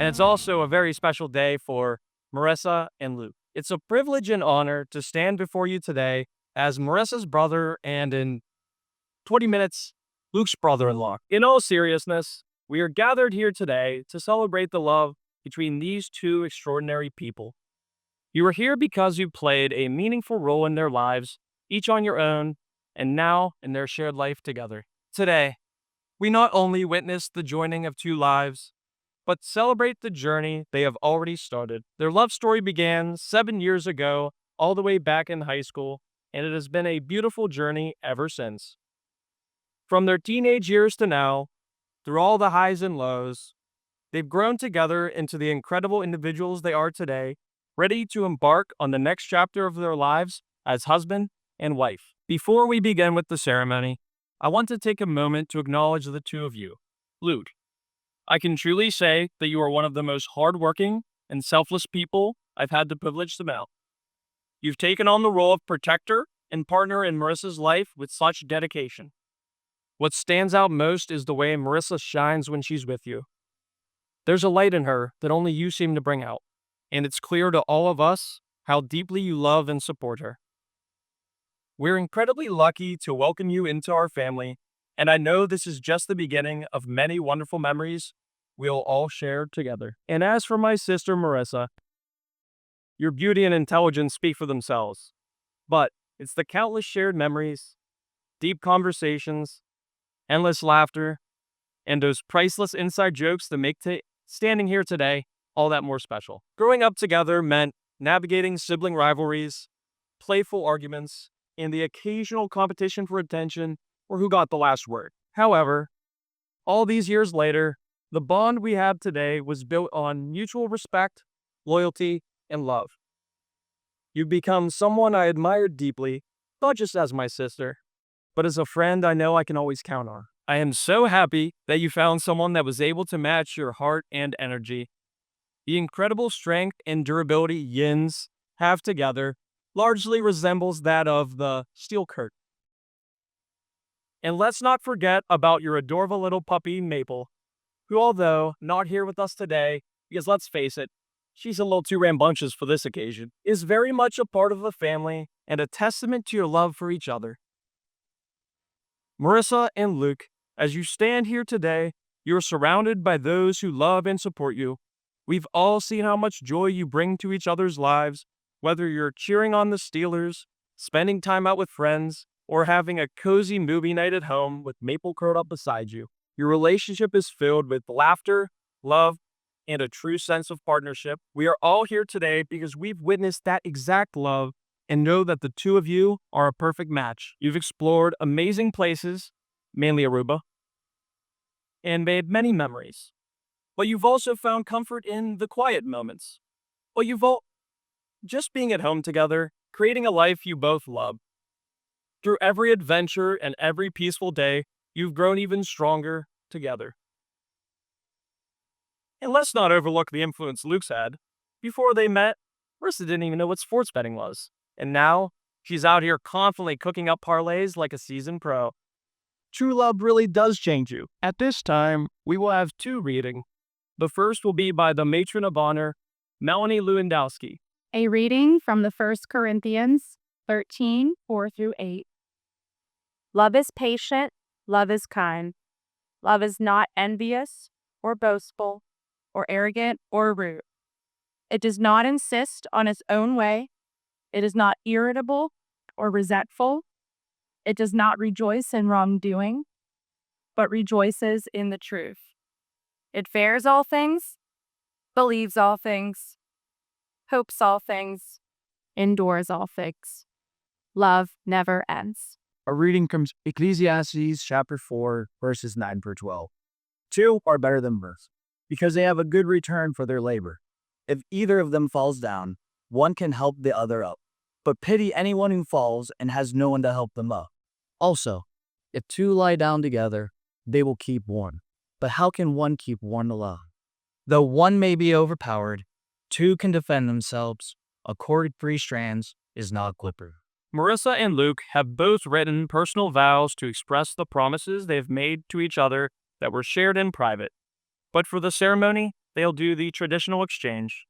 and it's also a very special day for Marissa and Luke. It's a privilege and honor to stand before you today as Marissa's brother and in 20 minutes, Luke's brother in law. In all seriousness, we are gathered here today to celebrate the love between these two extraordinary people. You are here because you played a meaningful role in their lives, each on your own, and now in their shared life together. Today, we not only witness the joining of two lives, but celebrate the journey they have already started. Their love story began 7 years ago, all the way back in high school, and it has been a beautiful journey ever since. From their teenage years to now, through all the highs and lows, they've grown together into the incredible individuals they are today, ready to embark on the next chapter of their lives as husband and wife. Before we begin with the ceremony, I want to take a moment to acknowledge the two of you. Luke, I can truly say that you are one of the most hardworking and selfless people I've had the privilege to know. You've taken on the role of protector and partner in Marissa's life with such dedication. What stands out most is the way Marissa shines when she's with you. There's a light in her that only you seem to bring out, and it's clear to all of us how deeply you love and support her. We're incredibly lucky to welcome you into our family, and I know this is just the beginning of many wonderful memories we'll all share together. And as for my sister Marissa, your beauty and intelligence speak for themselves, but it's the countless shared memories, deep conversations, endless laughter, and those priceless inside jokes that make standing here today all that more special. Growing up together meant navigating sibling rivalries, playful arguments, and the occasional competition for attention or who got the last word. However, all these years later, the bond we have today was built on mutual respect, loyalty, and love. You've become someone I admire deeply, not just as my sister, but as a friend I know I can always count on. I am so happy that you found someone that was able to match your heart and energy. The incredible strength and durability yins have together largely resembles that of the steel curtain. And let's not forget about your adorable little puppy, Maple, who, although not here with us today, because let's face it, she's a little too rambunctious for this occasion, is very much a part of the family and a testament to your love for each other. Marissa and Luke, as you stand here today, you're surrounded by those who love and support you. We've all seen how much joy you bring to each other's lives, whether you're cheering on the Steelers, spending time out with friends, or having a cozy movie night at home with Maple curled up beside you. Your relationship is filled with laughter, love, and a true sense of partnership. We are all here today because we've witnessed that exact love and know that the two of you are a perfect match. You've explored amazing places, mainly Aruba, and made many memories. But you've also found comfort in the quiet moments. But just being at home together, creating a life you both love. Through every adventure and every peaceful day, you've grown even stronger together. And let's not overlook the influence Luke's had. Before they met, Marissa didn't even know what sports betting was. And now, she's out here confidently cooking up parlays like a seasoned pro. True love really does change you. At this time, we will have two readings. The first will be by the matron of honor, Melanie Lewandowski. A reading from the 1 Corinthians 13, 4-8. Love is patient, love is kind. Love is not envious or boastful or arrogant or rude. It does not insist on its own way. It is not irritable or resentful. It does not rejoice in wrongdoing, but rejoices in the truth. It fears all things, believes all things, hopes all things, endures all things. Love never ends. A reading from Ecclesiastes chapter 4, verses 9-12. Two are better than birth, because they have a good return for their labor. If either of them falls down, one can help the other up. But pity anyone who falls and has no one to help them up. Also, if two lie down together, they will keep warm. But how can one keep one alone? Though one may be overpowered, two can defend themselves. A cord of 3 strands is not clipper. Marissa and Luke have both written personal vows to express the promises they have made to each other that were shared in private. But for the ceremony, they'll do the traditional exchange.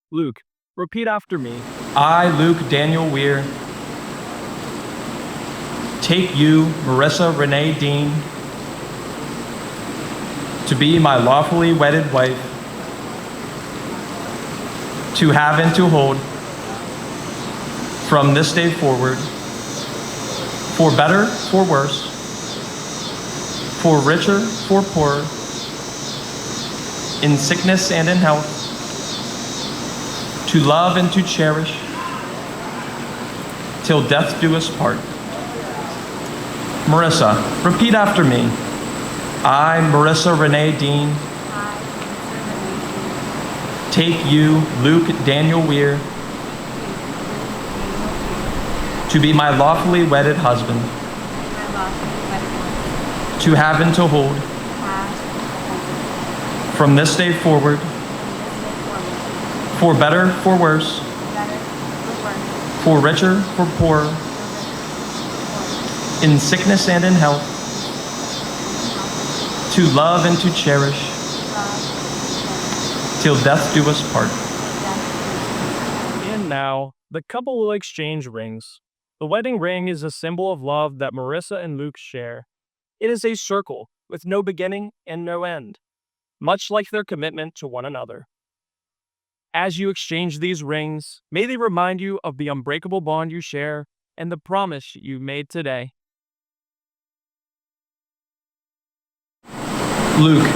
Luke, repeat after me. I, Luke Daniel Weir, take you, Marissa Renee Dean, to be my lawfully wedded wife, to have and to hold from this day forward, for better, for worse, for richer, for poorer, in sickness and in health, to love and to cherish, till death do us part. Marissa, repeat after me. I, Marissa Renee Dean, take you, Luke Daniel Weir, to be my lawfully wedded husband, to have and to hold, from this day forward, for better, for worse, for richer, for poorer, in sickness and in health, to love and to cherish, till death do us part. And now, the couple will exchange rings. The wedding ring is a symbol of love that Marissa and Luke share. It is a circle with no beginning and no end, much like their commitment to one another. As you exchange these rings, may they remind you of the unbreakable bond you share and the promise you made today. Luke,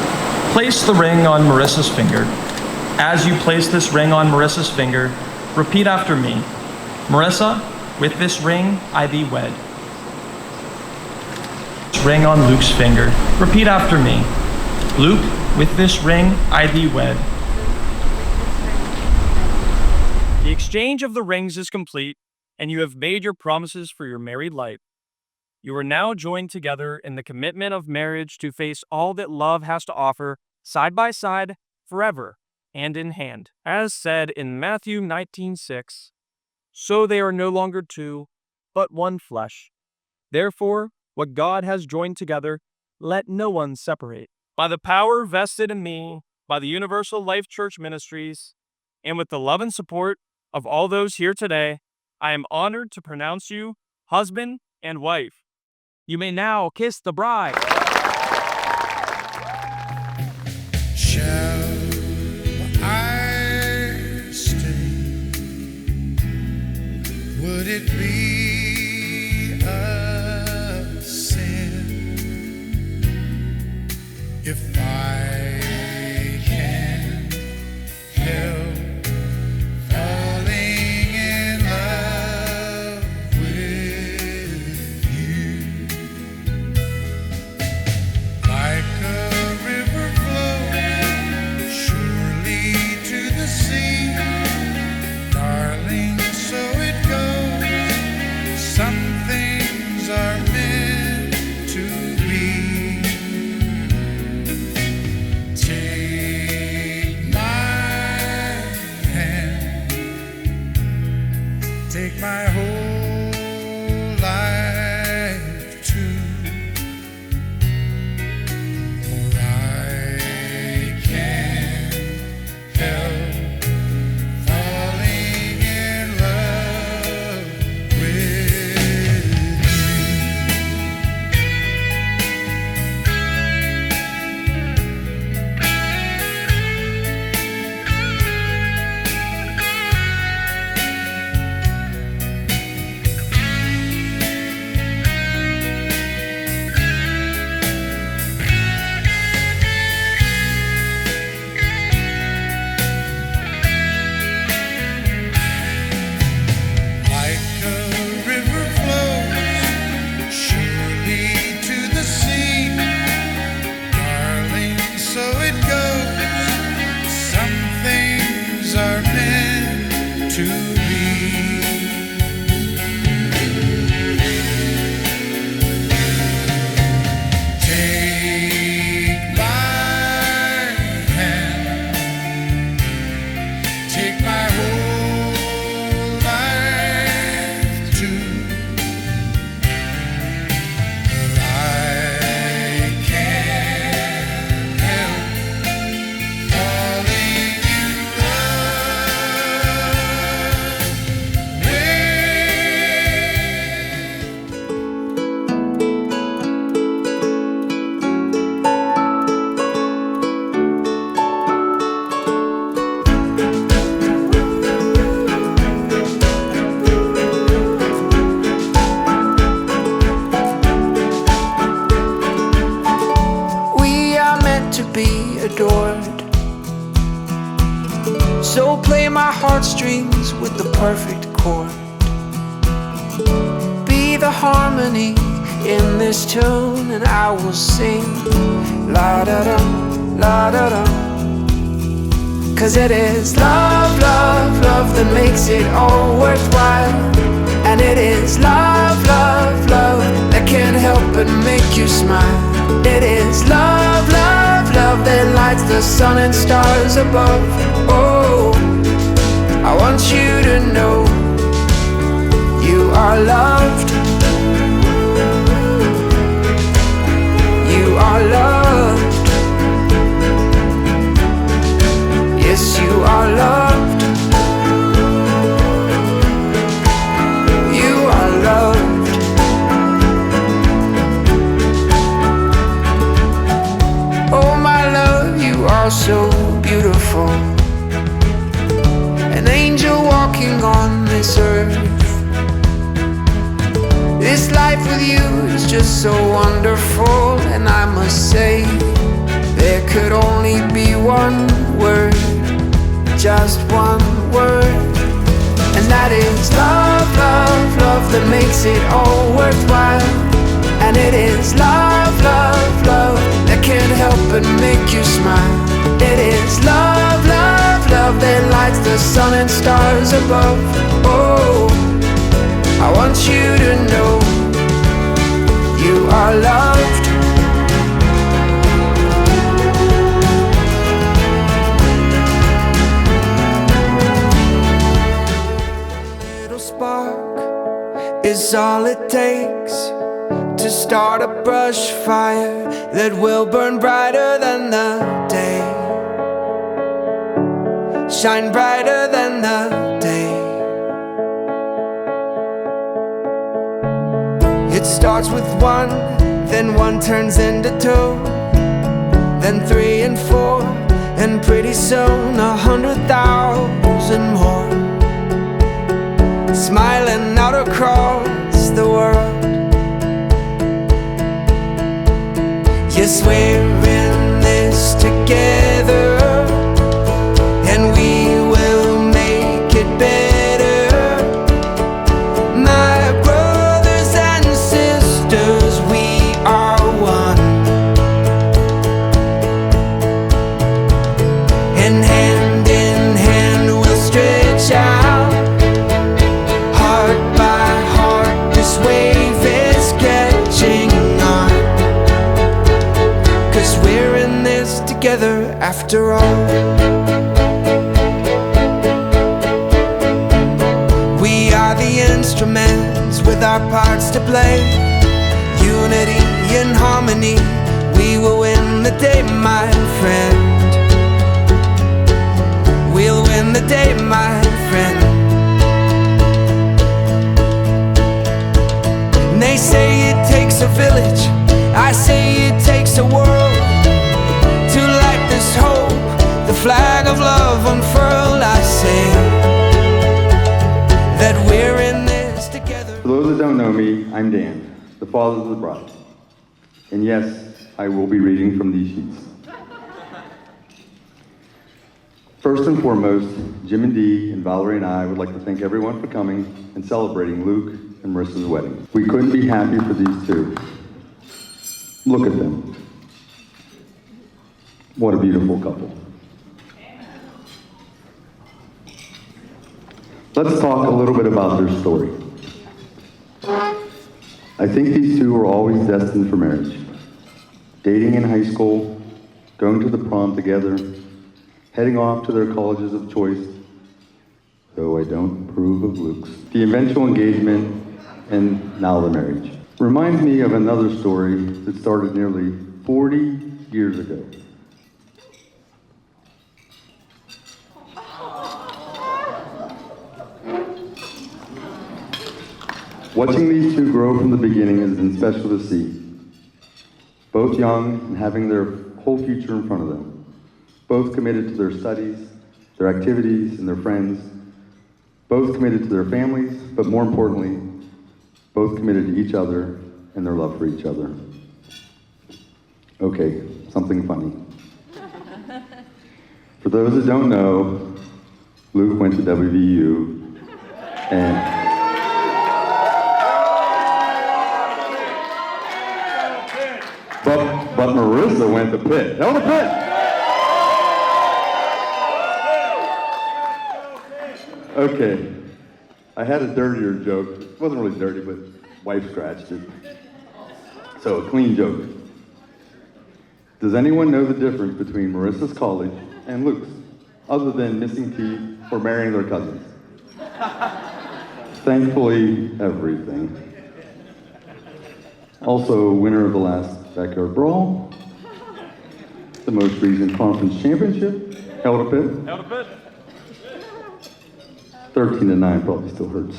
place the ring on Marissa's finger. As you place this ring on Marissa's finger, repeat after me. Marissa, with this ring I thee wed. This ring on Luke's finger. Repeat after me. Luke, with this ring I thee wed. The exchange of the rings is complete, and you have made your promises for your married life. You are now joined together in the commitment of marriage to face all that love has to offer, side by side, forever, hand in hand. As said in Matthew 19:6, so they are no longer two, but one flesh. Therefore, what God has joined together, let no one separate. By the power vested in me by the Universal Life Church Ministries, and with the love and support of all those here today, I am honored to pronounce you husband and wife. You may now kiss the bride. Shall I stay? Would it be a sin if I can help falling in love with you? Like a river flows surely to the sea, darling, so it goes. So play my heartstrings with the perfect chord. Be the harmony in this tune, and I will sing la da dum, la da dum. 'Cause it is love, love, love that makes it all worthwhile. And it is love, love, love that can't help but make you smile. It is love, love, love that lights the sun and stars above. Oh, I want you to know you are loved. You are loved. Yes, you are loved. You are loved. Oh, my love, you are so beautiful. An angel walking on this earth. This life with you is just so wonderful. And I must say, there could only be one word, just one word, and that is love, love, love that makes it all worthwhile. And it is love, love, love that can't help but make you smile. It is love, love, love that lights the sun and stars above. Oh, I want you to know you are loved. Spark is all it takes to start a brush fire that will burn brighter than the day, shine brighter than the day. It starts with one, then one turns into two, then 3 and 4, and pretty soon 100,000 more, smiling out across the world. Yes, we're in this together, and we will make it better. My brothers and sisters, we are one. And hand in hand we'll stretch out. This wave is catching on, 'cause we're in this together after all. We are the instruments with our parts to play. Unity and harmony, we will win the day, my friend. We'll win the day, my friend. They say it takes a village, I say it takes a world to light this hope, the flag of love unfurl. I say that we're in this together. For those that don't know me, I'm Dan, the father of the bride. And yes, I will be reading from these sheets. First and foremost, Jim and Dee and Valerie and I would like to thank everyone for coming and celebrating Luke and Marissa's wedding. We couldn't be happier for these two. Look at them. What a beautiful couple. Let's talk a little bit about their story. I think these two were always destined for marriage. Dating in high school, going to the prom together, heading off to their colleges of choice, though I don't approve of Luke's. The eventual engagement, and now the marriage. Reminds me of another story that started nearly 40 years ago. Watching these two grow from the beginning has been special to see. Both young and having their whole future in front of them. Both committed to their studies, their activities, and their friends. Both committed to their families, but more importantly, both committed to each other and their love for each other. Okay, something funny. For those that don't know, Luke went to WVU, and but Marissa went to Pitt. No, to Pitt. Okay, I had a dirtier joke. It wasn't really dirty, but wife scratched it. So a clean joke. Does anyone know the difference between Marissa's college and Luke's, other than missing teeth or marrying their cousins? Thankfully, everything. Also, winner of the last backyard brawl, the most recent conference championship, held a Pitt. Held a Pitt. 13-9 probably still hurts.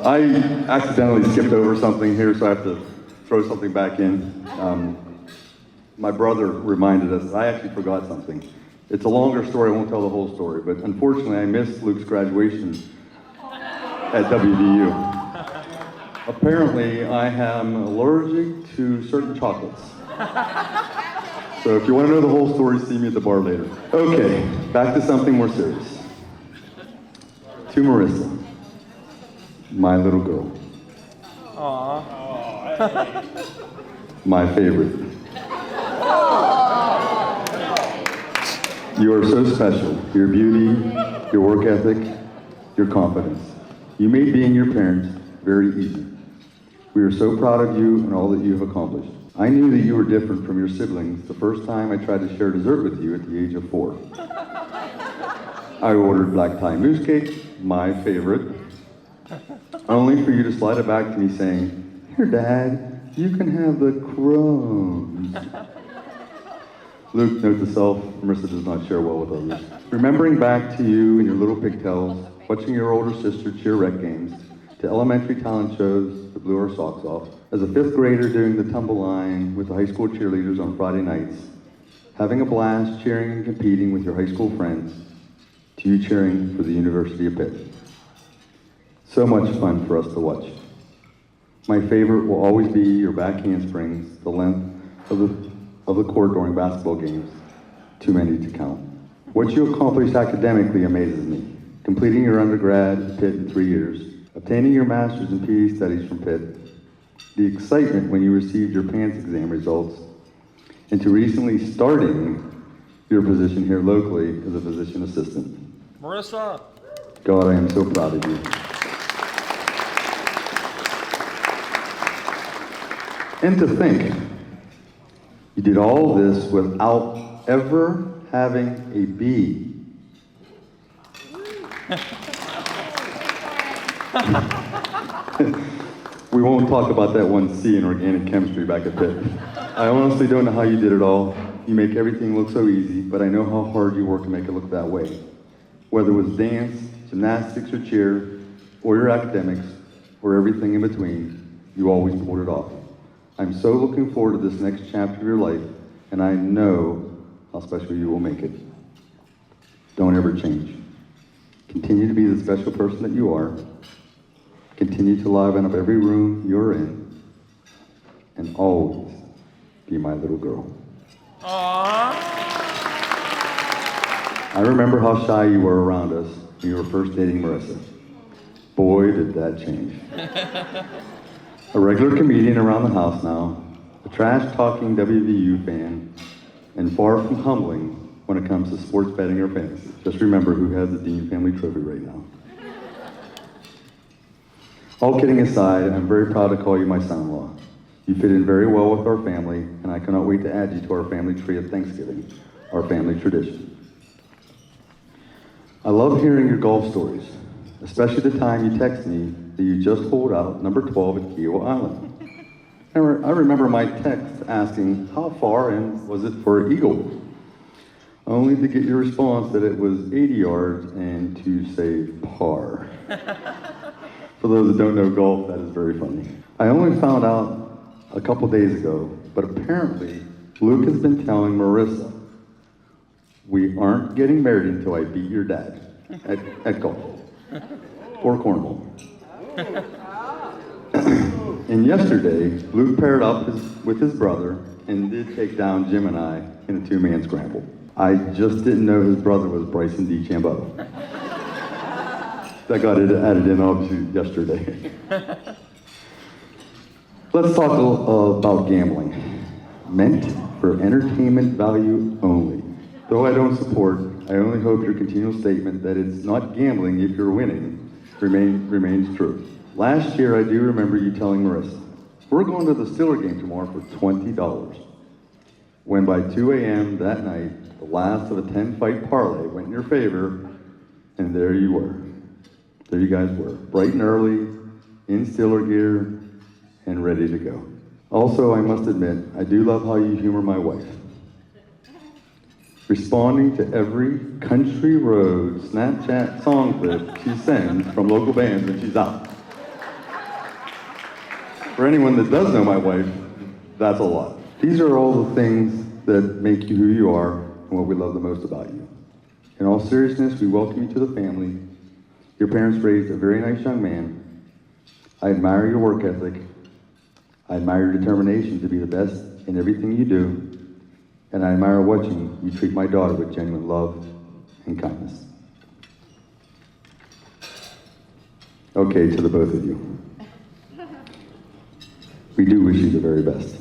I accidentally skipped over something here, so I have to throw something back in. My brother reminded us that I actually forgot something. It's a longer story, I won't tell the whole story, but unfortunately I missed Luke's graduation at WVU. Apparently I am allergic to certain chocolates. So if you want to know the whole story, see me at the bar later. Okay, back to something more serious. To Marissa, my little girl. My favorite. You are so special. Your beauty, your work ethic, your confidence. You made being your parents very easy. We are so proud of you and all that you have accomplished. I knew that you were different from your siblings the first time I tried to share dessert with you at the age of 4. I ordered black tie mousse cake, my favorite, only for you to slide it back to me saying, "Here, Dad, you can have the crumbs." Luke, note to self, Marissa does not share well with others. Remembering back to you and your little pigtails, watching your older sister cheer rec games, to elementary talent shows that blew our socks off, as a 5th grader doing the tumble line with the high school cheerleaders on Friday nights, having a blast cheering and competing with your high school friends, to you cheering for the University of Pitt. So much fun for us to watch. My favorite will always be your back handsprings, the length of the court during basketball games, too many to count. What you accomplished academically amazes me. Completing your undergrad at Pitt in 3 years, obtaining your master's in PE studies from Pitt, the excitement when you received your PANCE exam results, and to recently starting your position here locally as a physician assistant. Marissa. God, I am so proud of you. And to think, you did all this without ever having a B. We won't talk about that one C in organic chemistry back at Pitt. I honestly don't know how you did it all. You make everything look so easy, but I know how hard you work to make it look that way. Whether it was dance, gymnastics, or cheer, or your academics, or everything in between, you always pulled it off. I'm so looking forward to this next chapter of your life, and I know how special you will make it. Don't ever change. Continue to be the special person that you are. Continue to liven up every room you're in, and always be my little girl. Aww. I remember how shy you were around us when you were first dating Marissa. Boy, did that change. A regular comedian around the house now, a trash-talking WVU fan, and far from humbling when it comes to sports betting or fantasy. Just remember who has the Dean family trophy right now. All kidding aside, I'm very proud to call you my son-in-law. You fit in very well with our family, and I cannot wait to add you to our family tree at Thanksgiving, our family tradition. I love hearing your golf stories, especially the time you text me that you just holed out number 12 at Kiowa Island. I remember my text asking how far and was it for eagle, only to get your response that it was 80 yards and to say par. For those that don't know golf, that is very funny. I only found out a couple days ago, but apparently Luke has been telling Marissa, we aren't getting married until I beat your dad at golf or cornhole. And yesterday, Luke paired up with his brother and did take down Jim and I in a 2-man scramble. I just didn't know his brother was Bryson DeChambeau. That got added in obviously yesterday. Let's talk about gambling. Meant for entertainment value only. Though I don't support, I only hope your continual statement that it's not gambling if you're winning remains true. Last year, I do remember you telling Marissa, we're going to the Steeler game tomorrow for $20. When by 2 a.m. that night, the last of a 10-fight parlay went in your favor, and there you were. There you guys were, bright and early, in Steeler gear, and ready to go. Also, I must admit, I do love how you humor my wife. Responding to every country road Snapchat song clip she sends from local bands when she's out. For anyone that does know my wife, that's a lot. These are all the things that make you who you are and what we love the most about you. In all seriousness, we welcome you to the family. Your parents raised a very nice young man. I admire your work ethic. I admire your determination to be the best in everything you do. And I admire watching you treat my daughter with genuine love and kindness. Okay, to the both of you. We do wish you the very best.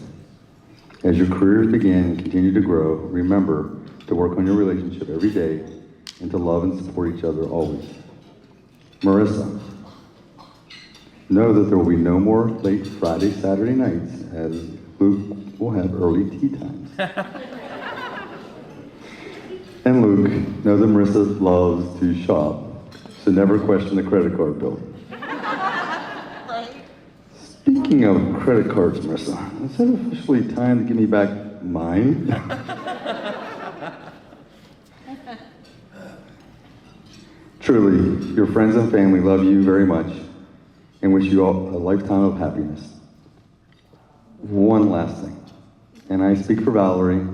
As your careers begin and continue to grow, remember to work on your relationship every day and to love and support each other always. Marissa, know that there will be no more late Friday, Saturday nights, as Luke will have early tea times. And Luke, know that Marissa loves to shop, so never question the credit card bill. Speaking of credit cards, Marissa, is it officially time to give me back mine? Truly, your friends and family love you very much and wish you all a lifetime of happiness. One last thing, and I speak for Valerie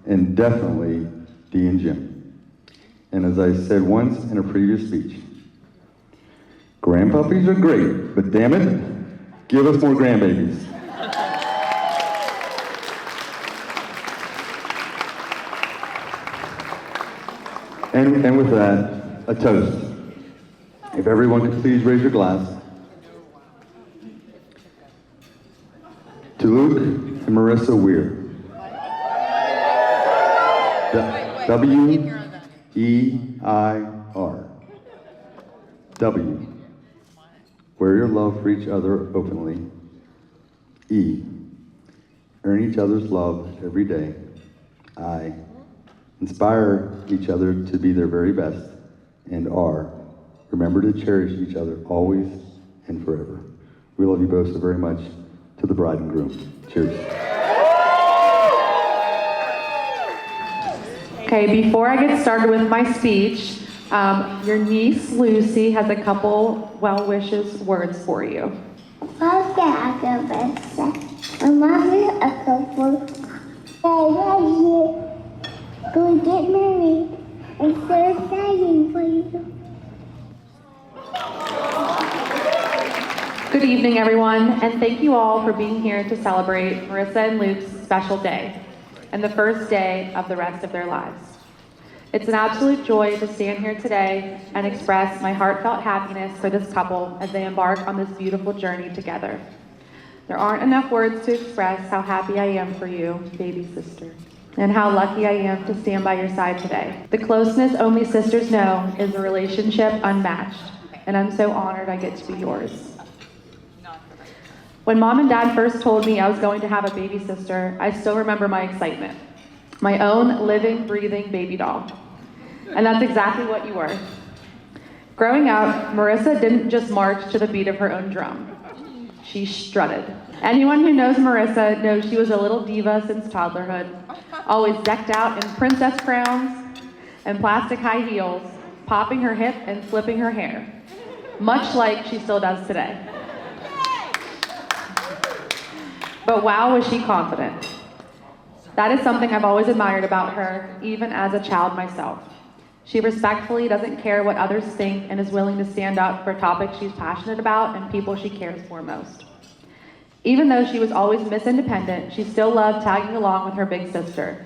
and definitely Dee and Jim. And as I said once in a previous speech, grandpuppies are great, but damn it, give us more grandbabies. And with that, a toast. If everyone could please raise your glass. To Luke and Marissa Weir. W-E-I-R. W. Wear your love for each other openly. E. Earn each other's love every day. I. Inspire each other to be their very best. And R. Remember to cherish each other always and forever. We love you both so very much. To the bride and groom. Cheers. Okay, before I get started with my speech, your niece Lucy has a couple well wishes words for you. Okay, I love you a couple. I love you. Go get married. I'm so excited for you. Good evening, everyone, and thank you all for being here to celebrate Marissa and Luke's special day and the first day of the rest of their lives. It's an absolute joy to stand here today and express my heartfelt happiness for this couple as they embark on this beautiful journey together. There aren't enough words to express how happy I am for you, baby sister, and how lucky I am to stand by your side today. The closeness only sisters know is a relationship unmatched, and I'm so honored I get to be yours. When Mom and Dad first told me I was going to have a baby sister, I still remember my excitement. My own living, breathing baby doll. And that's exactly what you were. Growing up, Marissa didn't just march to the beat of her own drum. She strutted. Anyone who knows Marissa knows she was a little diva since toddlerhood, always decked out in princess crowns and plastic high heels, popping her hip and flipping her hair, much like she still does today. But wow, was she confident. That is something I've always admired about her, even as a child myself. She respectfully doesn't care what others think and is willing to stand up for topics she's passionate about and people she cares for most. Even though she was always Miss Independent, she still loved tagging along with her big sister.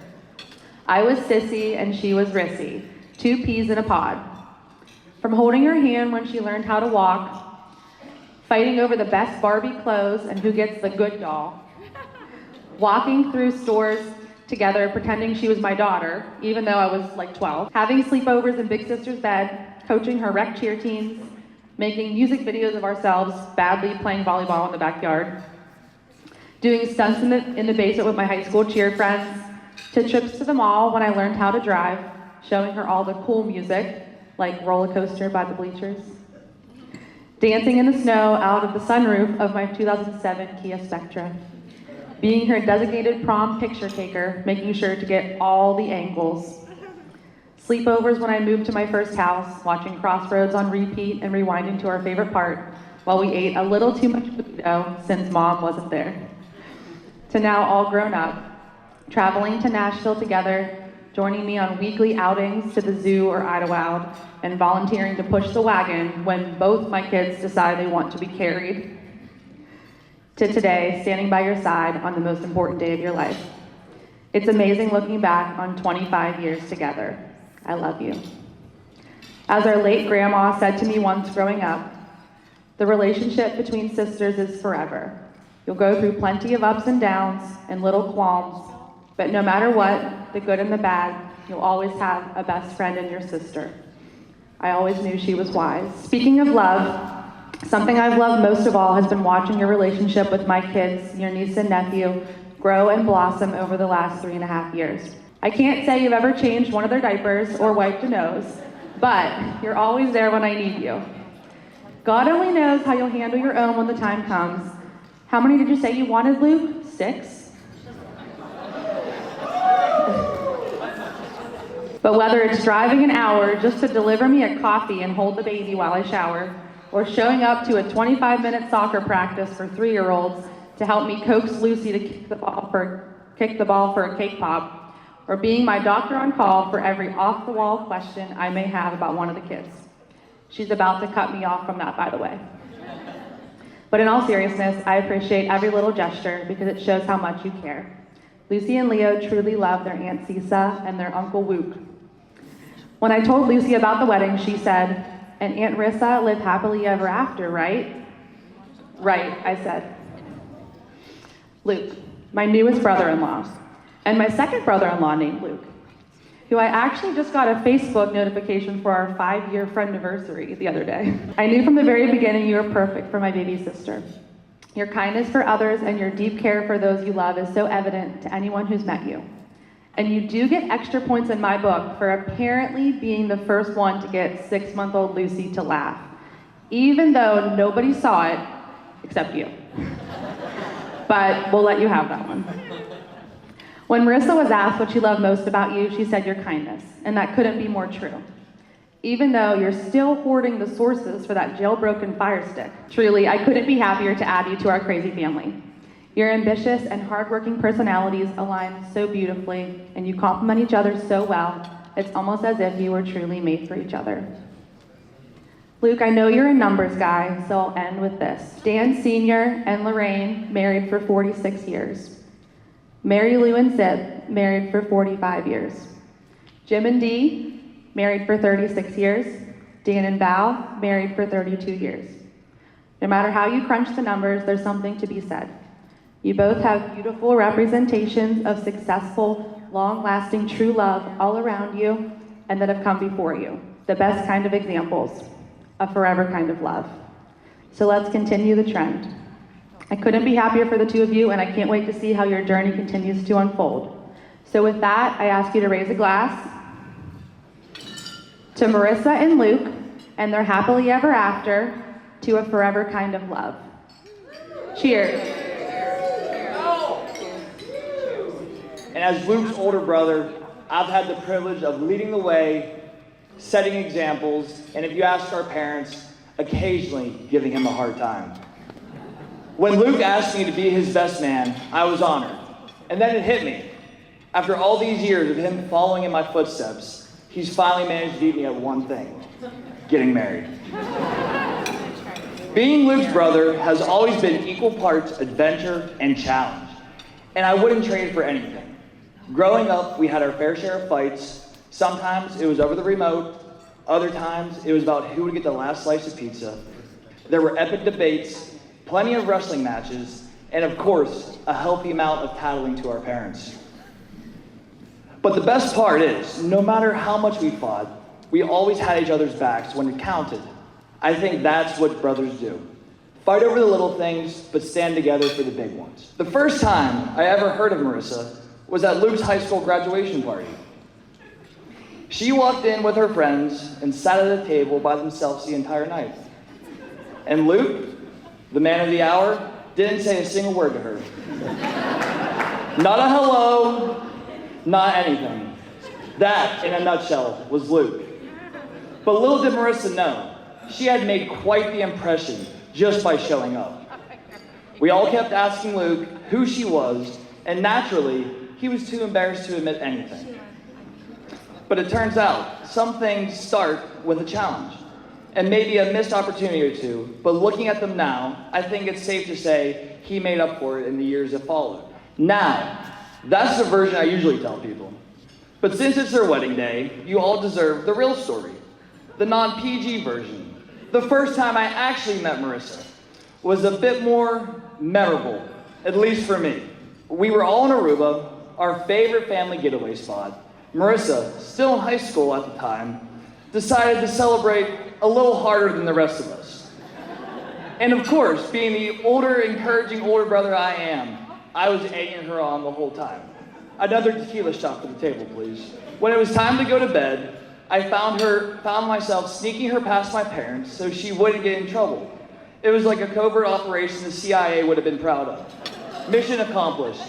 I was Sissy and she was Rissy, 2 peas in a pod. From holding her hand when she learned how to walk, fighting over the best Barbie clothes and who gets the good doll, walking through stores together pretending she was my daughter, even though I was like 12, having sleepovers in Big Sister's bed, coaching her rec cheer teams, making music videos of ourselves, badly playing volleyball in the backyard, doing stunts in the basement with my high school cheer friends, to trips to the mall when I learned how to drive, showing her all the cool music, like Roller Coaster by the Bleachers, dancing in the snow out of the sunroof of my 2007 Kia Spectra, being her designated prom picture taker, making sure to get all the angles, sleepovers when I moved to my first house, watching Crossroads on repeat and rewinding to our favorite part while we ate a little too much burrito since Mom wasn't there, to now all grown up, traveling to Nashville together, joining me on weekly outings to the zoo or Idlewild, and volunteering to push the wagon when both my kids decide they want to be carried, to today, standing by your side on the most important day of your life. It's amazing looking back on 25 years together. I love you. As our late grandma said to me once growing up, the relationship between sisters is forever. You'll go through plenty of ups and downs and little qualms, but no matter what, the good and the bad, you'll always have a best friend in your sister. I always knew she was wise. Speaking of love, something I've loved most of all has been watching your relationship with my kids, your niece and nephew, grow and blossom over the last 3.5 years. I can't say you've ever changed one of their diapers or wiped a nose, but you're always there when I need you. God only knows how you'll handle your own when the time comes. How many did you say you wanted, Luke? 6? But whether it's driving an hour just to deliver me a coffee and hold the baby while I shower, or showing up to a 25-minute soccer practice for 3-year-olds to help me coax Lucy to kick the ball for a cake pop, or being my doctor on call for every off-the-wall question I may have about one of the kids. She's about to cut me off from that, by the way. But in all seriousness, I appreciate every little gesture because it shows how much you care. Lucy and Leo truly love their Aunt Cisa and their Uncle Luke. When I told Lucy about the wedding, she said, "And Aunt Rissa live happily ever after, right?" "Right," I said. Luke, my newest brother-in-law, and my second brother-in-law named Luke, who I actually just got a Facebook notification for our 5-year friend-anniversary the other day. I knew from the very beginning you were perfect for my baby sister. Your kindness for others and your deep care for those you love is so evident to anyone who's met you. And you do get extra points in my book for apparently being the first one to get 6-month-old Lucy to laugh, even though nobody saw it except you. But we'll let you have that one. When Marissa was asked what she loved most about you, she said your kindness, and that couldn't be more true. Even though you're still hoarding the sources for that jailbroken Fire Stick. Truly, I couldn't be happier to add you to our crazy family. Your ambitious and hardworking personalities align so beautifully, and you complement each other so well, it's almost as if you were truly made for each other. Luke, I know you're a numbers guy, so I'll end with this. Dan Sr. and Lorraine, married for 46 years. Mary Lou and Zip, married for 45 years. Jim and Dee, married for 36 years. Dan and Val, married for 32 years. No matter how you crunch the numbers, there's something to be said. You both have beautiful representations of successful, long-lasting true love all around you and that have come before you. The best kind of examples, a forever kind of love. So let's continue the trend. I couldn't be happier for the two of you, and I can't wait to see how your journey continues to unfold. So with that, I ask you to raise a glass to Marissa and Luke and their happily ever after to a forever kind of love. Cheers. And as Luke's older brother, I've had the privilege of leading the way, setting examples, and if you ask our parents, occasionally giving him a hard time. When Luke asked me to be his best man, I was honored. And then it hit me. After all these years of him following in my footsteps, he's finally managed to beat me at one thing: getting married. Being Luke's brother has always been equal parts adventure and challenge, and I wouldn't trade it for anything. Growing up, we had our fair share of fights. Sometimes it was over the remote, other times it was about who would get the last slice of pizza. There were epic debates, plenty of wrestling matches, and of course, a healthy amount of tattling to our parents. But the best part is, no matter how much we fought, we always had each other's backs when it counted. I think that's what brothers do. Fight over the little things, but stand together for the big ones. The first time I ever heard of Marissa was at Luke's high school graduation party. She walked in with her friends and sat at a table by themselves the entire night. And Luke, the man of the hour, didn't say a single word to her. Not a hello, not anything. That, in a nutshell, was Luke. But little did Marissa know, she had made quite the impression just by showing up. We all kept asking Luke who she was, and naturally, he was too embarrassed to admit anything. But it turns out, some things start with a challenge, and maybe a missed opportunity or two, but looking at them now, I think it's safe to say he made up for it in the years that followed. Now, that's the version I usually tell people. But since it's their wedding day, you all deserve the real story, the non-PG version. The first time I actually met Marissa was a bit more memorable, at least for me. We were all in Aruba, our favorite family getaway spot. Marissa, still in high school at the time, decided to celebrate a little harder than the rest of us. And of course, being the older, encouraging older brother I am, I was egging her on the whole time. Another tequila shot for the table, please. When it was time to go to bed, I found myself sneaking her past my parents so she wouldn't get in trouble. It was like a covert operation the CIA would have been proud of. Mission accomplished.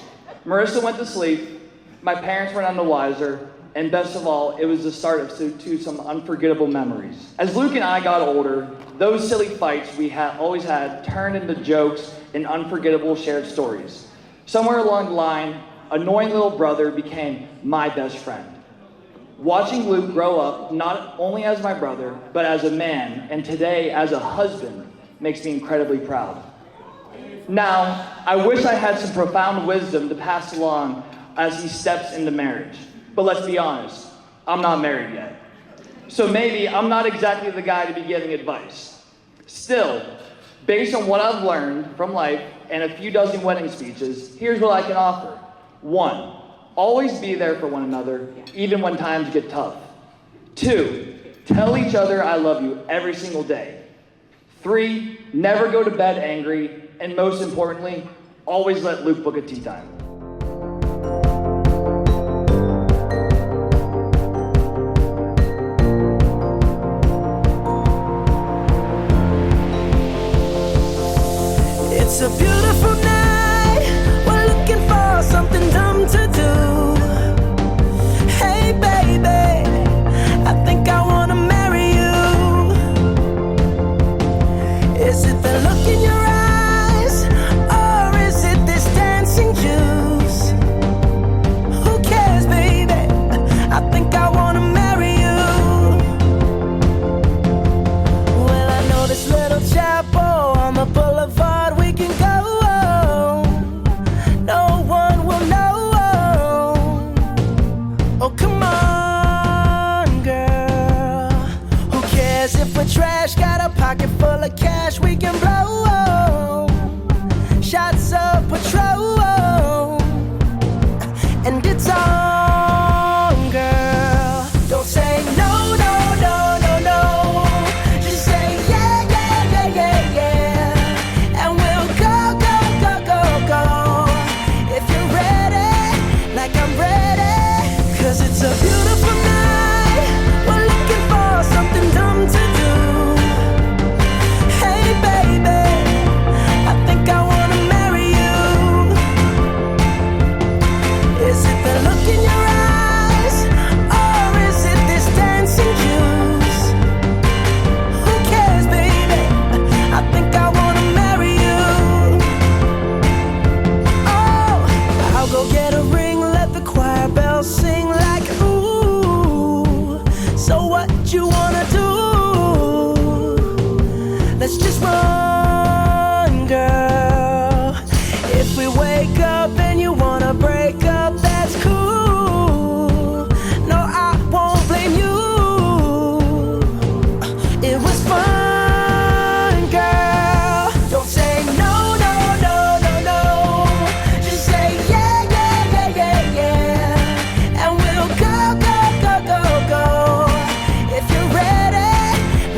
Marissa went to sleep, my parents were none the wiser, and best of all, it was the start of to some unforgettable memories. As Luke and I got older, those silly fights we always had turned into jokes and unforgettable shared stories. Somewhere along the line, annoying little brother became my best friend. Watching Luke grow up, not only as my brother, but as a man, and today as a husband, makes me incredibly proud. Now, I wish I had some profound wisdom to pass along as he steps into marriage. But let's be honest, I'm not married yet. So maybe I'm not exactly the guy to be giving advice. Still, based on what I've learned from life and a few dozen wedding speeches, here's what I can offer. 1, always be there for one another, even when times get tough. 2, tell each other I love you every single day. 3, never go to bed angry. And most importantly, always let Luke book a tea time. It's a beautiful night. We're looking for something dumb to do. Hey, baby, I think I wanna marry you. Is it the look in your eyes, or is it this dancing juice? Who cares, baby? I think I wanna marry you. Well, I know this little chapel on the boulevard we can go.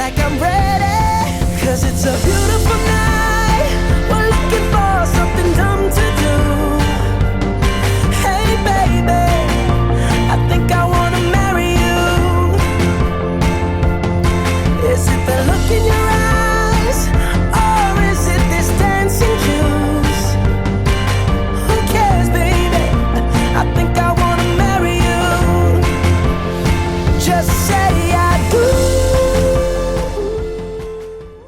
like I'm ready. 'Cause it's a beautiful night.